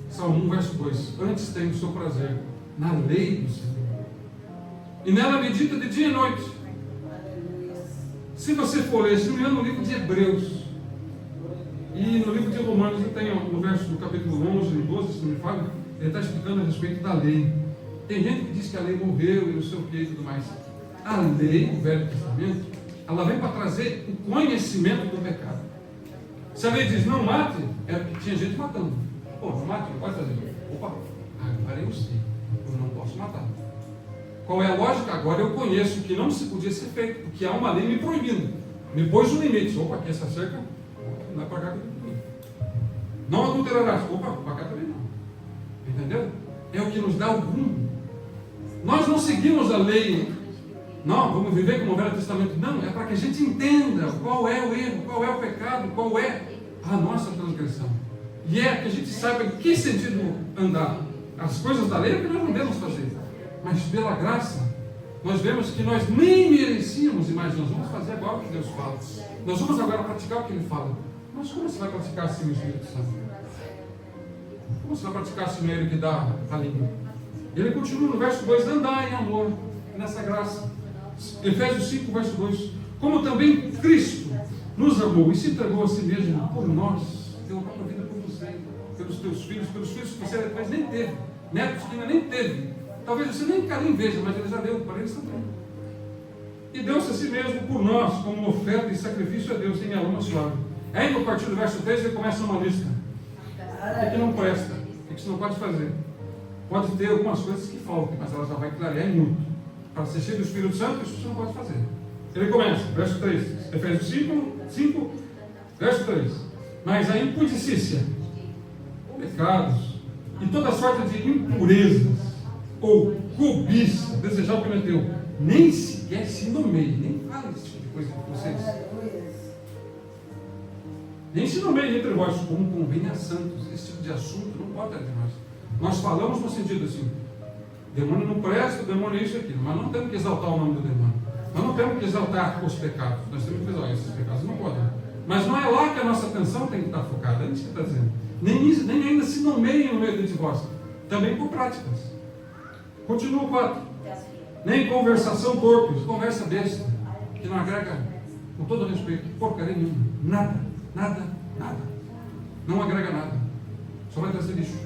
Salmo 1, verso 2. Antes tem o seu prazer na lei do Senhor, e nela medita de dia e noite. Se você for ler, se não me engano, no livro de Hebreus e no livro de Romanos, ele tem no verso do capítulo 11 e 12, se não me falha, ele está explicando a respeito da lei. Tem gente que diz que a lei morreu e não sei o que e tudo mais. A lei, o Velho Testamento, ela vem para trazer o conhecimento do pecado. Se a lei diz não mate, é porque tinha gente matando. Pô, não mate, não pode fazer. Opa, agora eu sei, eu não posso matar. Qual é a lógica? Agora eu conheço que não se podia ser feito, porque há uma lei me proibindo. Me pôs um limite. Opa, aqui essa cerca não é para cá também. Não adulterarás. Opa, para cá também não. Entendeu? É o que nos dá o rumo. Nós não seguimos a lei. Não, vamos viver como o Velho Testamento. Não, é para que a gente entenda qual é o erro, qual é o pecado, qual é a nossa transgressão. E é que a gente saiba em que sentido andar. As coisas da lei é que nós não devemos fazer. Mas pela graça, nós vemos que nós nem merecíamos, mas nós vamos fazer agora o que Deus fala. Nós vamos agora praticar o que Ele fala. Mas como você vai praticar assim o Espírito Santo? Como você vai praticar assim Ele que dá a língua? Ele continua no verso 2, andar em amor, nessa graça. Efésios 5, verso 2. Como também Cristo nos amou e se entregou a si mesmo por nós, deu a própria vida por você, pelos teus filhos, pelos filhos que você depois nem teve, netos que ainda nem teve. Talvez você nem carinho veja, mas Ele já deu para eles também. E deu-se a si mesmo por nós, como oferta e sacrifício a Deus em aroma suave. Aí no partir do verso 3 ele começa uma lista. O que não presta, o que você não pode fazer. Pode ter algumas coisas que faltam, mas ela já vai clarear em muito. Para ser cheio do Espírito Santo, isso você não pode fazer. Ele começa, verso 3, Efésios 5, verso 3. Mas a impudicícia, pecados e toda sorte de impurezas, ou cobiça, desejar o que não é teu, nem sequer se nomeie, nem fale esse tipo de coisa com vocês. Nem se nomeie entre vós, como convém a santos. Esse tipo de assunto não pode ter de nós. Nós falamos no sentido assim, demônio não presta, o demônio é isso e aquilo, mas não temos que exaltar o nome do demônio. Nós não temos que exaltar os pecados. Nós temos que exaltar esses pecados, não podem. Mas não é lá que a nossa atenção tem que estar focada, é isso que está dizendo. Nem ainda se nomeiem no meio de vós, também por práticas. Continua o 4. Nem conversação torpe, conversa besta, que não agrega, com todo respeito, porcaria nenhuma. Nada. Não agrega nada. Só vai trazer lixo.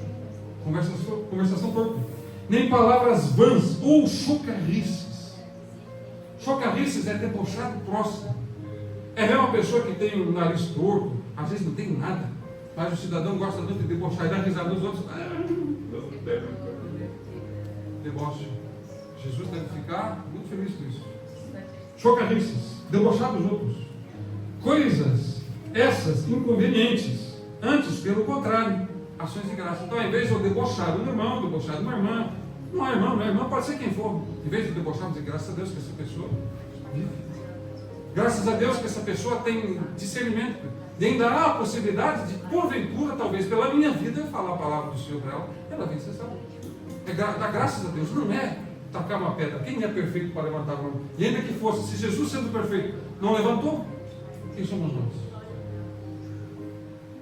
Conversação torpe. Nem palavras vãs ou chocarrices. Chocarrices é debochar do próximo. É ver uma pessoa que tem o nariz torto, às vezes não tem nada, mas o cidadão gosta tanto de debochar e dar risada dos outros. Deboche. Jesus deve ficar muito feliz com isso. Chocarrices, debochar dos outros. Coisas essas inconvenientes. Antes, pelo contrário, ações de graça. Então, em vez de eu debochar de um irmão, debochar de uma irmã, não é irmão, pode ser quem for. Em vez de debocharmos, dizer graças a Deus que essa pessoa vive. Graças a Deus que essa pessoa tem discernimento. E ainda há a possibilidade de, porventura, talvez pela minha vida, falar a palavra do Senhor para ela. Ela vem ser salva. É dar graças a Deus, não é tacar uma pedra. Quem é perfeito para levantar a mão? E ainda que fosse, se Jesus sendo perfeito não levantou, quem somos nós?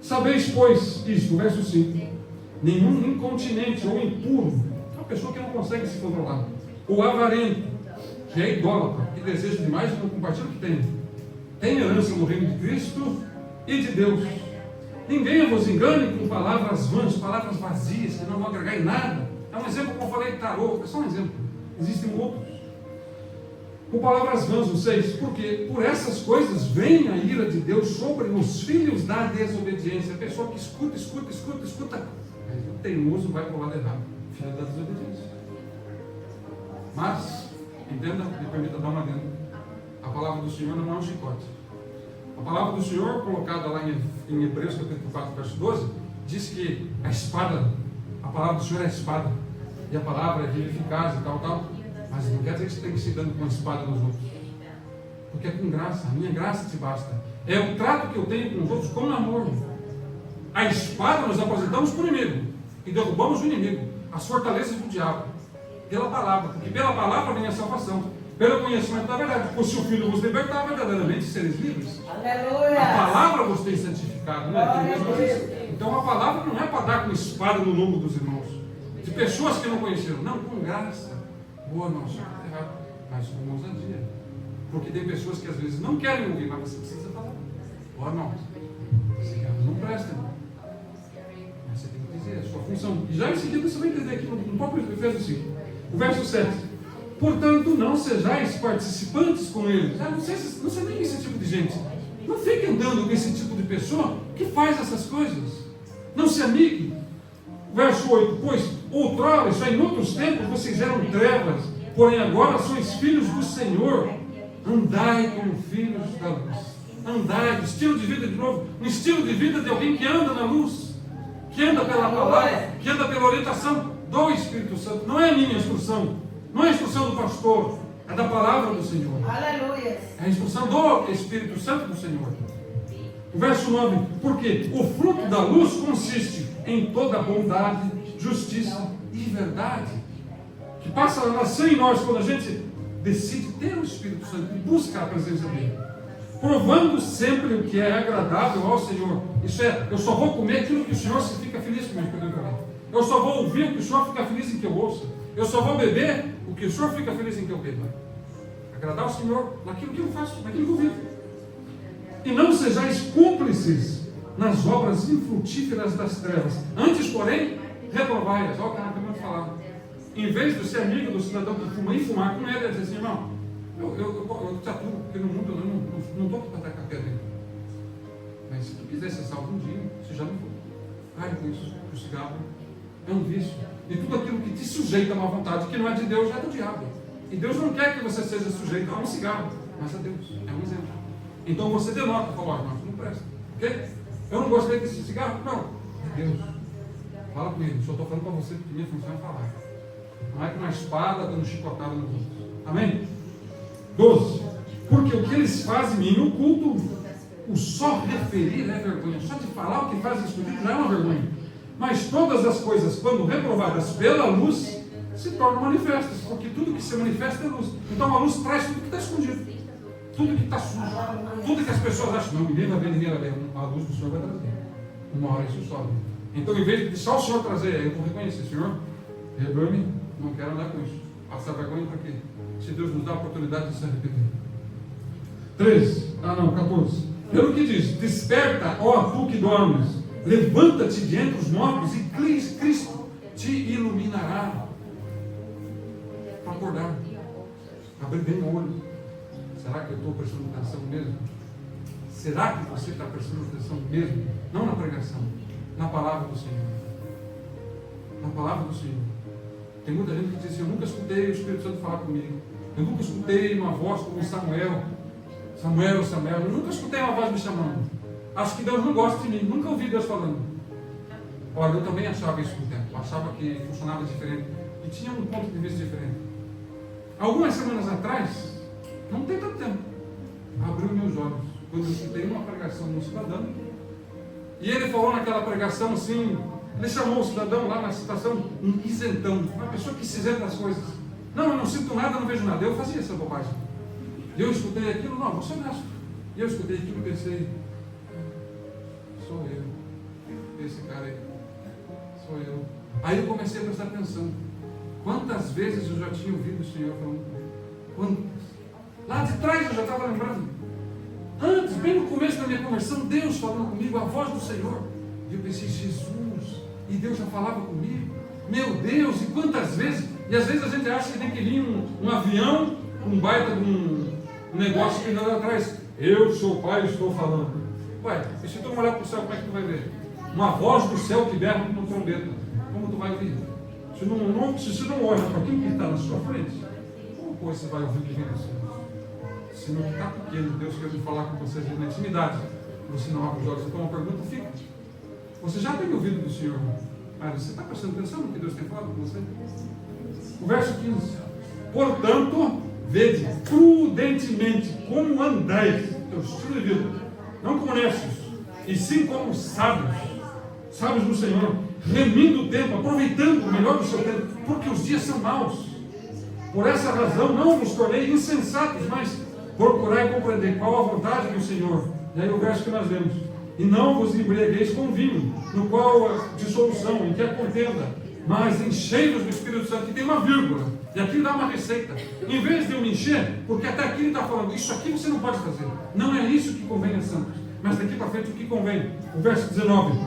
Sabeis, pois, isto, verso 5: nenhum incontinente ou impuro, uma pessoa que não consegue se controlar, ou avarento, que é idólatra, que deseja demais e não compartilha o que tem herança no reino de Cristo e de Deus. Ninguém vos engane com palavras vãs, palavras vazias, que não vão agregar em nada. É um exemplo, como eu falei, de tarô, é só um exemplo. Existem outros. com palavras vãs, o 6, porque por essas coisas vem a ira de Deus sobre os filhos da desobediência. A pessoa que escuta, mas o teimoso vai para o lado errado, filho da desobediência. Mas, entenda, me permita dar uma adendo, a palavra do Senhor não é um chicote. A palavra do Senhor, colocada lá em Hebreus capítulo 4, verso 12, diz que a espada, a palavra do Senhor é a espada, e a palavra é eficaz e tal, mas não quer dizer que você tem que se dando com a espada nos outros, porque é com graça, a minha graça te basta. É o trato que eu tenho com os outros com amor. A espada nós apresentamos para o inimigo e derrubamos o inimigo, as fortalezas do diabo, pela palavra, porque pela palavra vem a salvação, pelo conhecimento da verdade. Porque se o Filho vos libertar, verdadeiramente sereis livres. Aleluia. A palavra vos tem santificado, não é? Então a palavra não é para dar com espada no lombo dos irmãos, de pessoas que não conheceram, não, com graça. Boa, não, isso está errado, mas com ousadia. Porque tem pessoas que às vezes não querem ouvir, mas você precisa falar. Boa, não, não presta, irmão. Mas você tem que dizer, a sua função. E já em seguida você vai entender aqui no próprio Efésios 5, o verso 7. Portanto, não sejais participantes com eles. Não sei nem esse tipo de gente. Não fique andando com esse tipo de pessoa que faz essas coisas. Não se amigue. Verso 8, pois outrora, isso aí, em outros tempos, vocês eram trevas, porém agora sois filhos do Senhor. Andai como filhos da luz. Andai, estilo de vida de novo, um estilo de vida de alguém que anda na luz, que anda pela palavra, que anda pela orientação do Espírito Santo. Não é a minha instrução, não é a instrução do pastor, é da palavra do Senhor. Aleluia. É a instrução do Espírito Santo do Senhor. O verso 9, porque o fruto da luz consiste em toda bondade, justiça e verdade, que passa a nascer em nós quando a gente decide ter o Espírito Santo e busca a presença dele, provando sempre o que é agradável ao Senhor. Isso é, eu só vou comer aquilo que o Senhor se fica feliz comigo quando eu comer. Eu só vou ouvir o que o Senhor fica feliz em que eu ouça. Eu só vou beber o que o Senhor fica feliz em que eu beba. Agradar ao Senhor naquilo que eu faço, naquilo que eu vivo. E não sejais cúmplices nas obras infrutíferas das trevas. Antes, porém, reprovai-as. Olha o que nós acabamos de falar. Em vez de ser amigo do cidadão que fuma e fumar com ele, ele diz assim, irmão, eu te atuo, porque no mundo eu não estou aqui para tacar pedra. Mas se tu quiser ser salvo um dia, você já não foi. Pare com isso. O cigarro é um vício. E tudo aquilo que te sujeita a uma vontade que não é de Deus, é do diabo. E Deus não quer que você seja sujeito a um cigarro, mas a Deus. É um exemplo. Então você denota, fala, irmão, não presta. Ok? Eu não gostei desse cigarro? Não. É Deus. Fala com ele. Só estou falando para você porque minha função é falar. Não é com uma espada dando chicotada no rosto. Amém? 12. Porque o que eles fazem em mim no culto, o só referir é vergonha. Só de falar o que faz escondido já é uma vergonha. Mas todas as coisas, quando reprovadas pela luz, se tornam manifestas. Porque tudo que se manifesta é luz. Então a luz traz tudo que está escondido. Tudo que está sujo. Tudo que as pessoas acham, não, ninguém vai ver. A luz do Senhor vai trazer. Uma hora isso sobe. Então, em vez de só o Senhor trazer, eu vou reconhecer, Senhor, perdoe-me, não quero andar com isso. Passar vergonha para quê? Se Deus nos dá a oportunidade de se arrepender. 14. Pelo que diz, desperta, ó tu que dormes, levanta-te de entre os mortos e Cristo te iluminará. Para acordar, abrir bem o olho. Será que eu estou prestando atenção mesmo? Será que você está prestando atenção mesmo? Não na pregação, na palavra do Senhor. Na palavra do Senhor. Tem muita gente que diz assim, eu nunca escutei o Espírito Santo falar comigo. Eu nunca escutei uma voz como Samuel. Eu nunca escutei uma voz me chamando. Acho que Deus não gosta de mim. Nunca ouvi Deus falando. Olha, eu também achava isso no tempo. Achava que funcionava diferente. E tinha um ponto de vista diferente. Algumas semanas atrás, não tem tanto tempo, abriu meus olhos quando eu escutei uma pregação de um cidadão, e ele falou naquela pregação assim, ele chamou o cidadão lá na citação um isentão, uma pessoa que se isenta das coisas. Não, eu não sinto nada, não vejo nada. Eu fazia essa bobagem. Eu escutei aquilo, não, vou ser honesto. E eu escutei aquilo e pensei, sou eu, esse cara aí, sou eu. Aí eu comecei a prestar atenção. Quantas vezes eu já tinha ouvido o Senhor falando comigo? Quantas? Lá de trás eu já estava lembrando. Antes, bem no começo da minha conversão, Deus falando comigo, a voz do Senhor. E eu pensei, Jesus, e Deus já falava comigo. Meu Deus, e quantas vezes? E às vezes a gente acha que tem que vir um avião, um baita de um negócio que nada atrás. Eu, seu pai, estou falando. Ué, e se tu não olhar para o céu, como é que tu vai ver? Uma voz do céu que berra como trombeta. Como tu vai ouvir? Se você não olha para aquilo que está na sua frente, como você vai ouvir o que vem do céu? Se não está pequeno, Deus quer falar com vocês na intimidade, você não abre os olhos, então uma pergunta fica. Você já tem ouvido do Senhor, mas você está prestando atenção no que Deus tem falado com você? O verso 15. Portanto, vede prudentemente como andais, teu estilo de vida, não como necios, e sim como sábios do Senhor, remindo o tempo, aproveitando o melhor do seu tempo, porque os dias são maus. Por essa razão não vos tornei insensatos, mas procurai compreender qual a vontade do Senhor. E aí o verso que nós lemos: e não vos embriagueis com vinho, no qual a dissolução, em que a contenda, mas enchei-vos do Espírito Santo. E tem uma vírgula, e aqui dá uma receita. Em vez de eu me encher, porque até aqui ele está falando, isso aqui você não pode fazer, não é isso que convém a santos, mas daqui para frente o que convém. O verso 19: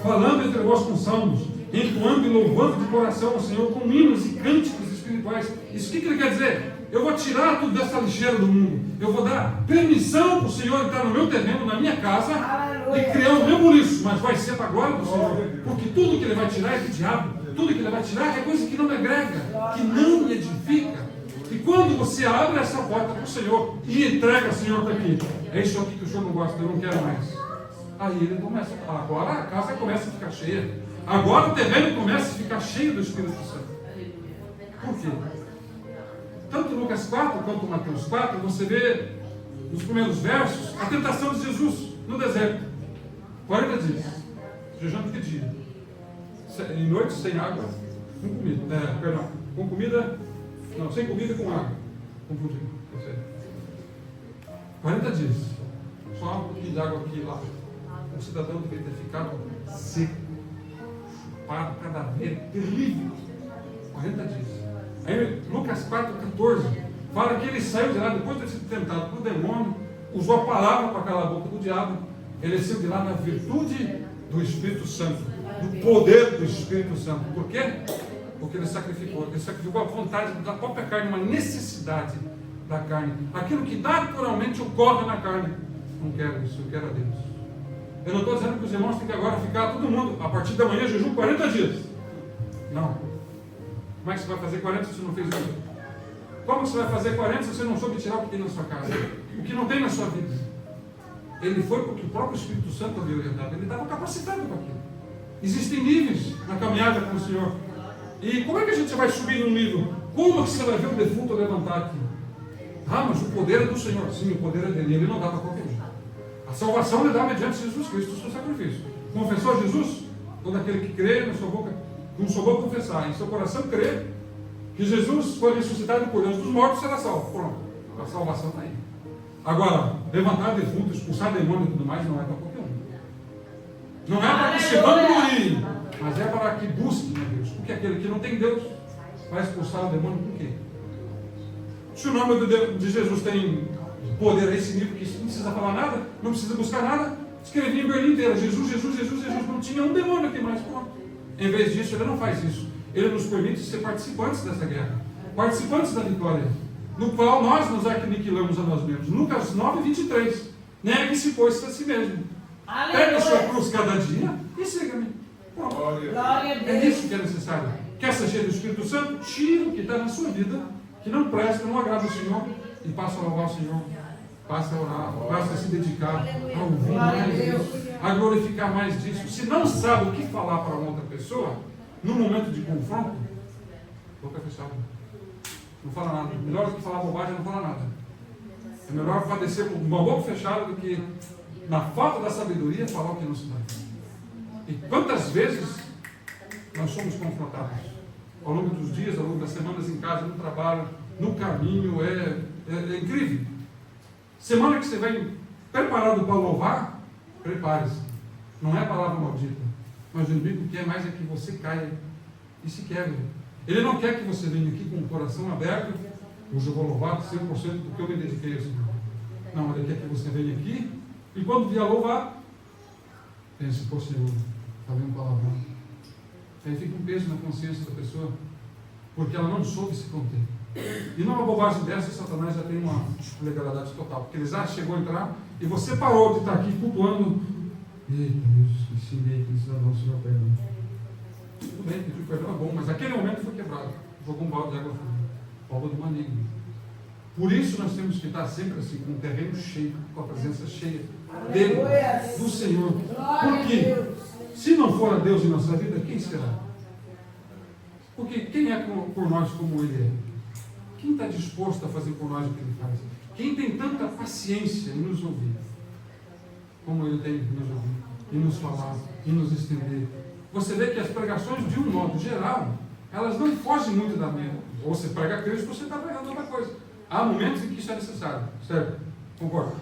falando entre vós com salmos, entoando e louvando de coração ao Senhor com hinos e cânticos espirituais. Isso o que ele quer dizer? Eu vou tirar tudo dessa lixeira do mundo, eu vou dar permissão para o Senhor entrar no meu terreno, na minha casa, e criar o meu buliço, mas vai ser para a glória do Senhor, porque tudo que ele vai tirar é do diabo, tudo que ele vai tirar é coisa que não me agrega, que não me edifica. E quando você abre essa porta para o Senhor e entrega o Senhor para aqui, é isso aqui que o Senhor não gosta, eu não quero mais. Aí ele começa, agora a casa começa a ficar cheia, agora o terreno começa a ficar cheio do Espírito Santo. Por quê? Tanto Lucas 4 quanto Mateus 4, você vê nos primeiros versos a tentação de Jesus no deserto. 40 dias, jejuando que dia? Em noite sem água, com comida. Com comida, não, sem comida e com água. Confundi. 40 dias, só um pouquinho de água aqui e lá. O cidadão deveria ter ficado seco, chupado, cadáver, terrível. 40 dias. Aí Lucas 4,14 fala que ele saiu de lá, depois de ter sido tentado por demônio, usou a palavra para calar a boca do diabo, ele saiu de lá na virtude do Espírito Santo, do poder do Espírito Santo. Por quê? Porque ele sacrificou a vontade da própria carne, uma necessidade da carne, aquilo que naturalmente ocorre na carne. Não quero isso, eu quero a Deus. Eu não estou dizendo que os irmãos têm que agora ficar todo mundo, a partir da manhã, jejum 40 dias. Não. Como é que você vai fazer 40 se você não fez isso? Como você vai fazer 40 se você não soube tirar o que tem na sua casa? O que não tem na sua vida? Ele foi porque o próprio Espírito Santo havia orientado. Ele estava capacitado para aquilo. Existem níveis na caminhada com o Senhor. E como é que a gente vai subir num nível? Como que você vai ver o defunto levantar aqui? Ah, mas o poder é do Senhor. Sim, o poder é dele. Ele não dá para qualquer um. A salvação ele dá mediante Jesus Cristo, o seu sacrifício. Confessou Jesus? Todo aquele que crê na sua boca, não sou bom confessar, em seu coração crer que Jesus foi ressuscitado por Deus dos mortos, será salvo. Pronto, a salvação está aí. Agora, levantar defunto, expulsar demônio e tudo mais, não é para qualquer um. Não é para que se vangloriem, mas é para que busquem a Deus. Porque aquele que não tem Deus vai expulsar o demônio por quê? Se o nome de Jesus tem poder a esse nível que não precisa falar nada, não precisa buscar nada, escrevia em Berlim inteira, Jesus, Jesus, Jesus, Jesus, não tinha um demônio aqui mais, pronto. Em vez disso, ele não faz isso. Ele nos permite ser participantes dessa guerra, participantes da vitória, no qual nós nos aniquilamos a nós mesmos. Lucas 9, 23. Negue-se, pois, a si mesmo. Pegue a sua cruz cada dia e siga-me. É isso que é necessário. Quer ser cheio do Espírito Santo? Tira o que está na sua vida, que não presta, não agrada o Senhor, e passa a louvar o Senhor. Passa a orar, passa a se dedicar a ouvir mais disso, a glorificar mais disso. Se não sabe o que falar para outra pessoa, no momento de confronto, boca fechada. Não fala nada. Melhor do que falar bobagem, não fala nada. É melhor padecer com uma boca fechada do que, na falta da sabedoria, falar o que não se deve. E quantas vezes nós somos confrontados ao longo dos dias, ao longo das semanas, em casa, no trabalho, no caminho, é incrível. Semana que você vem preparado para louvar, prepare-se. Não é palavra maldita, mas o inimigo quer mais é que você caia e se quebre. Ele não quer que você venha aqui com o coração aberto, hoje eu vou louvar 100% do que eu me dediquei ao Senhor. Não, ele quer que você venha aqui e quando vier louvar, pense, pô Senhor, falei um palavrão. Aí fica um peso na consciência da pessoa, porque ela não soube se conter. E E numa bobagem dessa, Satanás já tem uma legalidade total. Porque ele já chegou a entrar e você parou de estar aqui cultuando. Eita, Deus, esqueci meio que ensinar o Senhor perdão. Tudo bem, pedir perdão é bom, mas aquele momento foi quebrado. Jogou um balde de água fria. Palma do maligno. Por isso nós temos que estar sempre assim, com o terreno cheio, com a presença cheia dele, do Senhor. Porque se não for a Deus em nossa vida, quem será? Porque quem é por nós como Ele é? Quem está disposto a fazer por nós o que Ele faz? Quem tem tanta paciência em nos ouvir, como Ele tem em nos ouvir, em nos falar, em nos estender? Você vê que as pregações, de um modo geral, elas não fogem muito da mesma. Ou você prega Cristo, ou você está pregando outra coisa. Há momentos em que isso é necessário, certo? Concordo.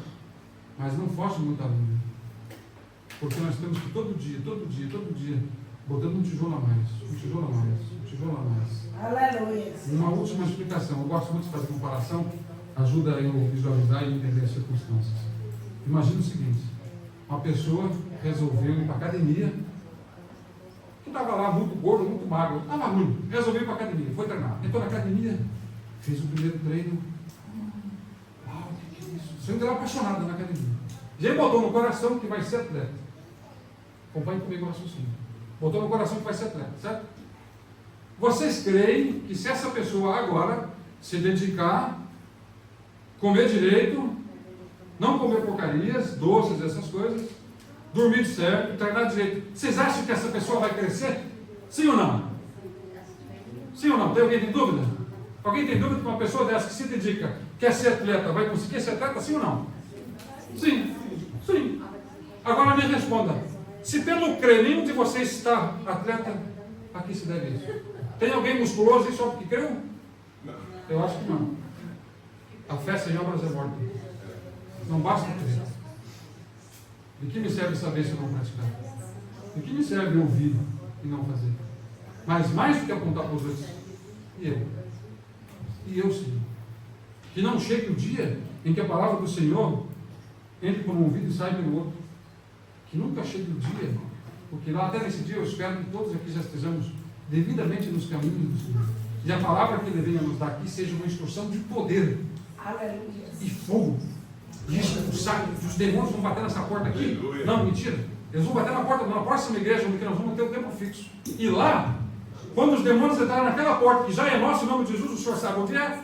Mas não foge muito da linha. Porque nós temos que todo dia, botando um tijolo a mais, um tijolo a mais, um tijolo a mais. Aleluia. Uma última explicação. Eu gosto muito de fazer comparação, ajuda eu a visualizar e entender as circunstâncias. Imagina o seguinte: uma pessoa resolveu ir para a academia, que estava lá muito gordo, muito magro, estava ruim, resolveu ir para a academia, foi treinar. Entrou na academia, fez o primeiro treino. Uau, o que é isso? Você entrou apaixonado na academia. Já botou no coração que vai ser atleta. Acompanhe comigo o raciocínio. Botou no coração que vai ser atleta, certo? Vocês creem que se essa pessoa agora se dedicar, comer direito, não comer porcarias, doces, essas coisas, dormir certo, treinar direito, vocês acham que essa pessoa vai crescer? Sim ou não? Sim ou não? Tem alguém tem dúvida? Alguém tem dúvida que uma pessoa dessa que se dedica, quer ser atleta, vai conseguir ser atleta? Sim ou não? Sim. Sim. Agora me responda. Se pelo crer nenhum de vocês está atleta, a que se deve isso? Tem alguém musculoso e só porque creu? Eu acho que não. A fé sem obras é morta. Não basta crer. De que me serve saber se eu não praticar? De que me serve ouvir e não fazer? Mas mais do que apontar para os outros, e eu sim. Que não chegue o dia em que a palavra do Senhor entre por um ouvido e sai pelo outro. Que nunca chegue o dia, porque lá até nesse dia eu espero que todos aqui já estejamos devidamente nos caminhos do Senhor. E a palavra que Ele venha nos dar aqui seja uma instrução de poder. Aleluia. E fogo. E expulsar. Os demônios vão bater nessa porta aqui? Aleluia. Não, mentira. Eles vão bater na porta, na próxima igreja, onde nós vamos ter um tempo fixo. E lá, quando os demônios entrarem naquela porta, que já é nosso, em nome de Jesus, o Senhor sabe onde é?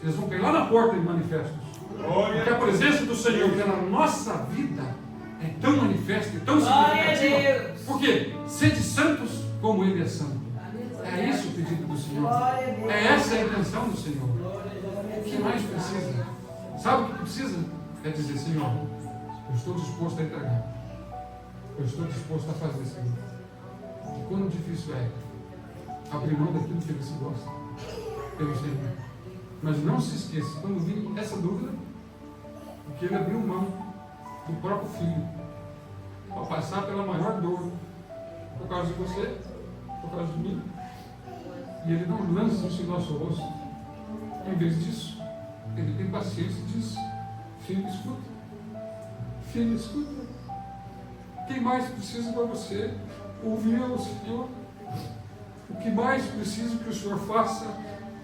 Eles vão cair lá na porta em manifestos. Porque a presença do Senhor pela nossa vida é tão manifesta e tão significativa. Por quê? Sede santos como Ele é santo. É isso o pedido do Senhor. É essa a intenção do Senhor. O que mais precisa? Sabe o que precisa? É dizer: Senhor, eu estou disposto a entregar. Eu estou disposto a fazer, Senhor. E quando difícil é abrir mão daquilo que você gosta pelo Senhor. Mas não se esqueça, quando vir essa dúvida, que Ele abriu mão do próprio Filho para passar pela maior dor por causa de você, por causa de mim. E Ele não lança isso em nosso rosto. Em vez disso, Ele tem paciência e diz: filho, escuta. Filho, escuta. Quem mais precisa para você ouvir ao Senhor? O que mais preciso que o Senhor faça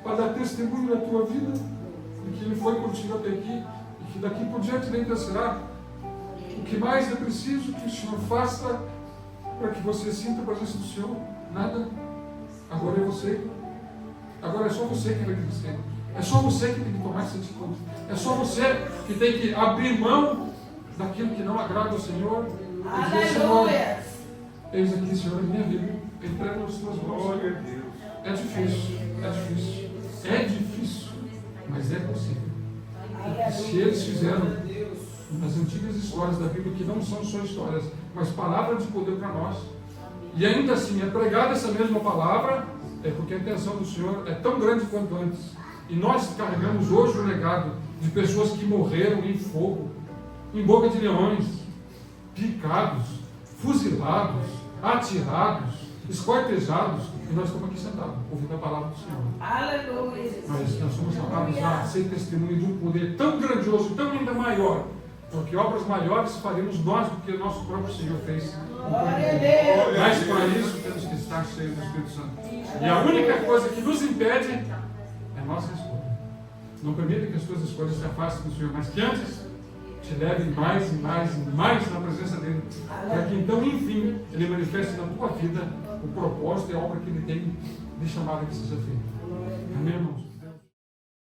para dar testemunho na tua vida de que Ele foi contigo até aqui e que daqui por diante Ele ainda será? O que mais é preciso que o Senhor faça para que você sinta a presença do Senhor? Nada. Agora é você. Agora é só você que vai crescer. É só você que tem que tomar essa atitude. É só você que tem que abrir mão daquilo que não agrada ao Senhor. E dizer: Senhor, eis aqui, Senhor, a minha vida. Entrega nas tuas mãos. É difícil. É difícil. É difícil. Mas é possível. Porque se eles fizeram as antigas histórias da Bíblia, que não são só histórias, mas palavras de poder para nós, e ainda assim é pregada essa mesma palavra, é porque a intenção do Senhor é tão grande quanto antes. E nós carregamos hoje o legado de pessoas que morreram em fogo, em boca de leões, picados, fuzilados, atirados, esquartejados, e nós estamos aqui sentados, ouvindo a palavra do Senhor. Aleluia. Mas nós somos chamados a ser testemunho de um poder tão grandioso, tão ainda maior, porque obras maiores faremos nós do que o nosso próprio Senhor fez. Mas para isso temos que estar cheios do Espírito Santo. E a única coisa que nos impede é nossa escolha. Não permita que as tuas escolhas se afastem do Senhor, mas que antes te levem mais e mais e mais na presença dele, para que então, enfim, ele manifeste na tua vida o propósito e a obra que ele tem de chamar que seja feita. Amém, irmãos?